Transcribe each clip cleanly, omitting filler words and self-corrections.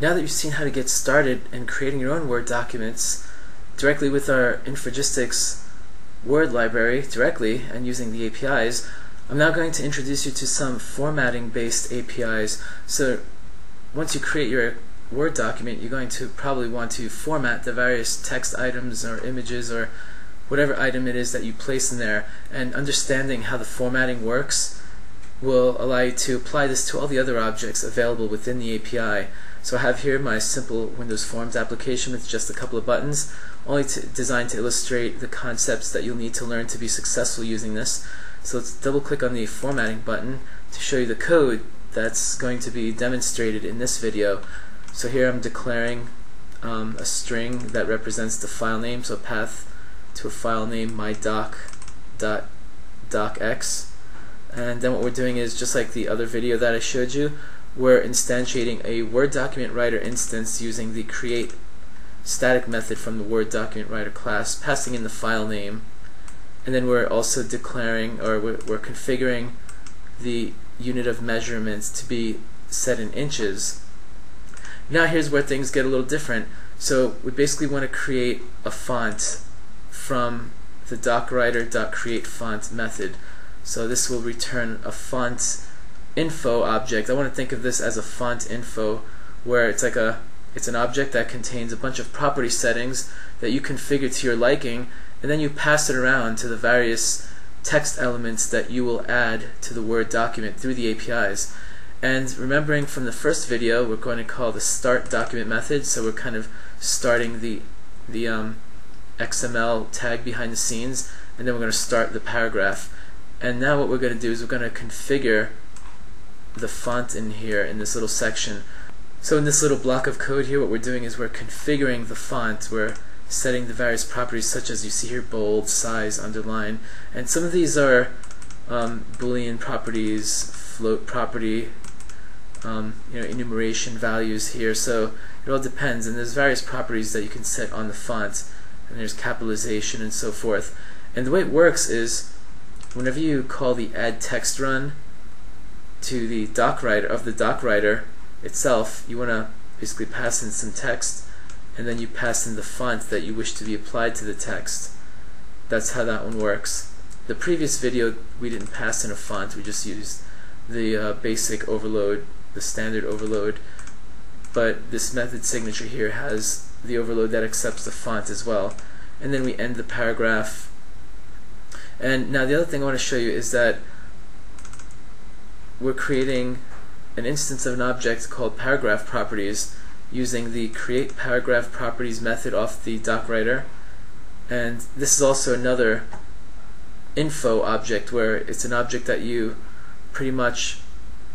Now that you've seen how to get started in creating your own Word documents directly with our Infragistics Word library directly and using the APIs, I'm now going to introduce you to some formatting based APIs. So once you create your Word document, you're going to probably want to format the various text items or images or whatever item it is that you place in there, and understanding how the formatting works will allow you to apply this to all the other objects available within the API. So I have here my simple Windows Forms application with just a couple of buttons, only designed to illustrate the concepts that you'll need to learn to be successful using this. So let's double click on the formatting button to show you the code that's going to be demonstrated in this video. So here I'm declaring a string that represents the file name, so a path to a file name, mydoc.docx. And then what we're doing is, just like the other video that I showed you, we're instantiating a Word Document Writer instance using the create static method from the Word Document Writer class, passing in the file name. And then we're also declaring, or we're configuring the unit of measurements to be set in inches. Now here's where things get a little different. So we basically want to create a font from the docwriter.createFont method. So this will return a font info object. I want to think of this as a font info, where it's an object that contains a bunch of property settings that you configure to your liking, and then you pass it around to the various text elements that you will add to the Word document through the APIs. And remembering from the first video, we're going to call the start document method, so we're kind of starting the XML tag behind the scenes, and then we're going to start the paragraph. And now what we're going to do is we're going to configure the font in here in this little section. So in this little block of code here, what we're doing is we're configuring the font. We're setting the various properties such as you see here: bold, size, underline, and some of these are Boolean properties, float property, enumeration values here. So it all depends, and there's various properties that you can set on the font, and there's capitalization and so forth. And the way it works is, whenever you call the add text run to the docwriter itself, you want to basically pass in some text, and then you pass in the font that you wish to be applied to the text. That's how that one works. The previous video we didn't pass in a font, we just used the basic overload, the standard overload, but this method signature here has the overload that accepts the font as well. And then we end the paragraph. And now the other thing I want to show you is that we're creating an instance of an object called paragraph properties using the create paragraph properties method off the docwriter. And this is also another info object, where it's an object that you pretty much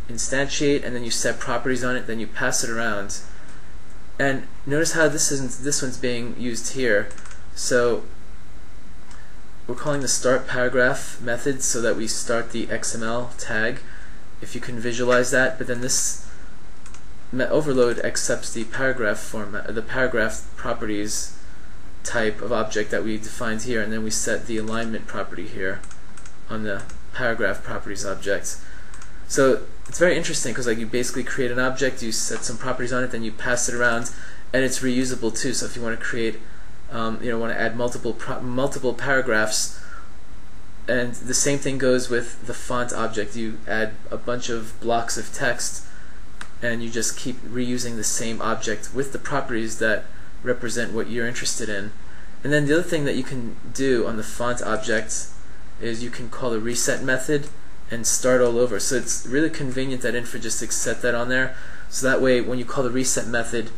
instantiate, and then you set properties on it, then you pass it around. And notice how this one's being used here. So we're calling the start paragraph method so that we start the XML tag, if you can visualize that. But then this overload accepts the paragraph format, the paragraph properties type of object that we defined here, and then we set the alignment property here on the paragraph properties object. So it's very interesting because you basically create an object, you set some properties on it, then you pass it around, and it's reusable too. So if you want to create, want to add multiple paragraphs, and the same thing goes with the font object. You add a bunch of blocks of text, and you just keep reusing the same object with the properties that represent what you're interested in. And then the other thing that you can do on the font object is you can call the reset method and start all over. So it's really convenient that Infragistics set that on there, so that way when you call the reset method,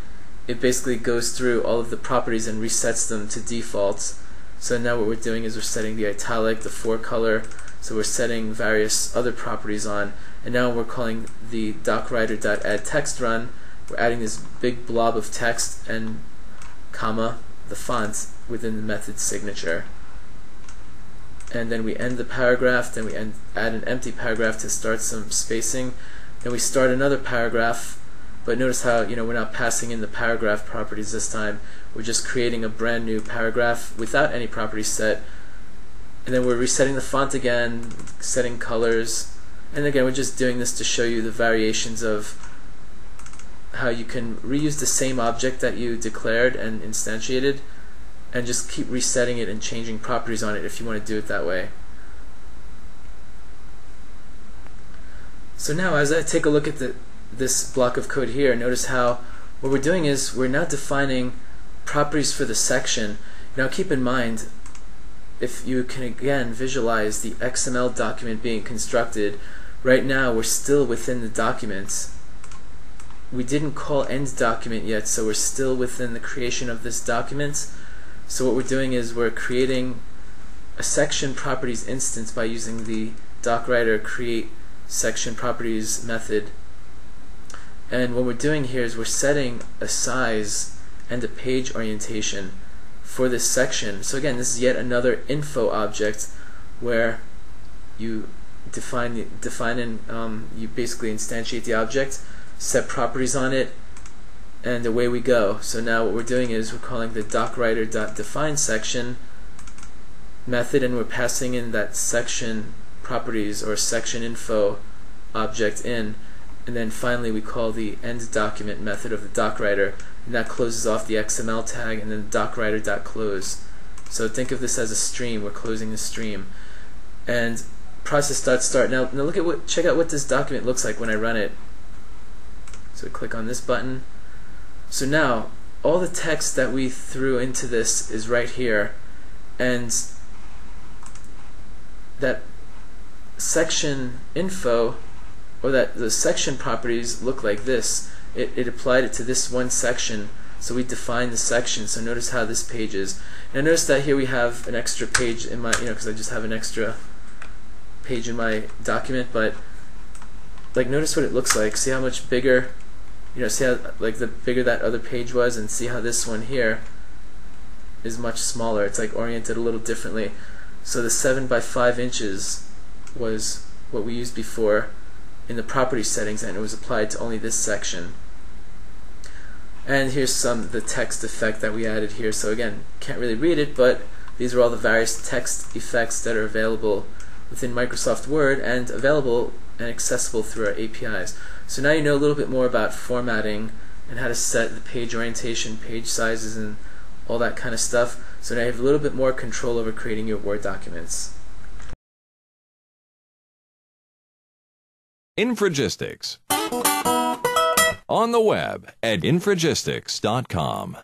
it basically goes through all of the properties and resets them to default. So now what we're doing is we're setting the italic, the fore color, so we're setting various other properties on, and now we're calling the docwriter.addTextRun. We're adding this big blob of text and comma the font within the method signature. And then we end the paragraph, then we add an empty paragraph to start some spacing, then we start another paragraph. But notice how we're not passing in the paragraph properties this time. We're just creating a brand new paragraph without any properties set, and then we're resetting the font again, setting colors, and again we're just doing this to show you the variations of how you can reuse the same object that you declared and instantiated and just keep resetting it and changing properties on it if you want to do it that way. So now as I take a look at this block of code here, notice how what we're doing is we're now defining properties for the section. Now keep in mind, if you can again visualize the XML document being constructed, right now we're still within the document. We didn't call end document yet, so we're still within the creation of this document. So what we're doing is we're creating a section properties instance by using the docwriter create section properties method. And what we're doing here is we're setting a size and a page orientation for this section. So again, this is yet another info object where you define and you basically instantiate the object, set properties on it, and away we go. So now what we're doing is we're calling the docwriter.define section method, and we're passing in that section properties or section info object in, and then finally we call the end document method of the docwriter, and that closes off the XML tag, and then docwriter.close. So think of this as a stream. We're closing the stream, and process.start. Now look at check out what this document looks like when I run it. So we click on this button. So now all the text that we threw into this is right here, and that section info, or that the section properties look like this. It applied it to this one section, so we defined the section. So notice how this page is. And notice that here we have an extra page in my, because I just have an extra page in my document, but like notice what it looks like. See how much bigger, see how like the bigger that other page was, and see how this one here is much smaller. It's like oriented a little differently. So the 7 by 5 inches was what we used before in the property settings, and it was applied to only this section. And here's the text effect that we added here. So again, can't really read it, but these are all the various text effects that are available within Microsoft Word and available and accessible through our APIs. So now you know a little bit more about formatting and how to set the page orientation, page sizes, and all that kind of stuff. So now you have a little bit more control over creating your Word documents. Infragistics. On the web at infragistics.com.